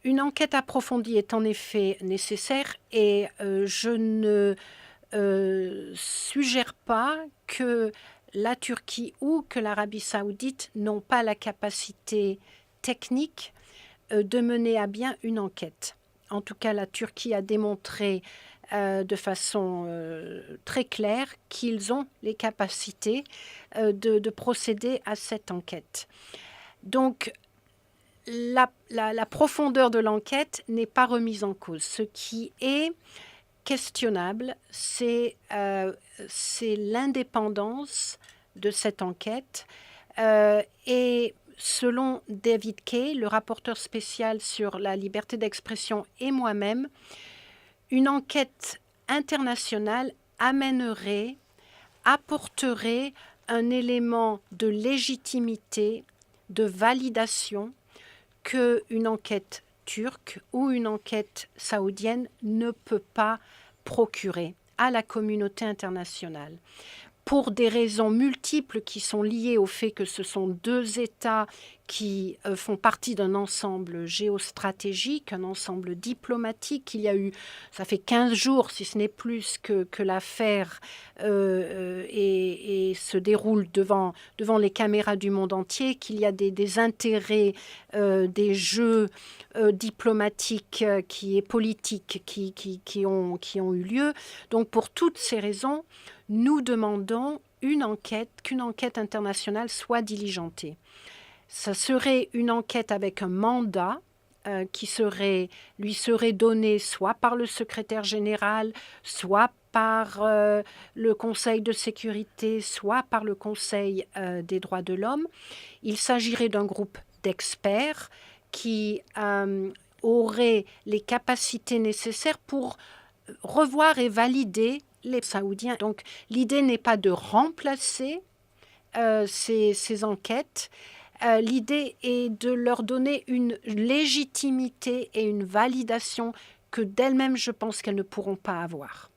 Une enquête approfondie est en effet nécessaire et je ne suggère pas que la Turquie ou que l'Arabie saoudite n'ont pas la capacité technique de mener à bien une enquête. En tout cas, la Turquie a démontré de façon très claire qu'ils ont les capacités de procéder à cette enquête. Donc, la profondeur de l'enquête n'est pas remise en cause. Ce qui est questionnable, c'est l'indépendance de cette enquête. Et selon David Kay, le rapporteur spécial sur la liberté d'expression, et moi-même, une enquête internationale apporterait un élément de légitimité, de validation qu'une enquête turque ou une enquête saoudienne ne peut pas procurer à la communauté internationale. Pour des raisons multiples qui sont liées au fait que ce sont deux États qui font partie d'un ensemble géostratégique, un ensemble diplomatique. Ça fait 15 jours, si ce n'est plus, que l'affaire se déroule devant les caméras du monde entier, qu'il y a des intérêts, des jeux diplomatiques et politiques qui ont eu lieu. Donc pour toutes ces raisons, nous demandons qu'une enquête internationale soit diligentée. Ça serait une enquête avec un mandat qui lui serait donné soit par le secrétaire général, soit par le Conseil de sécurité, soit par le Conseil des droits de l'homme. Il s'agirait d'un groupe d'experts qui aurait les capacités nécessaires pour revoir et valider les Saoudiens. Donc l'idée n'est pas de remplacer ces enquêtes. L'idée est de leur donner une légitimité et une validation que d'elles-mêmes, je pense qu'elles ne pourront pas avoir.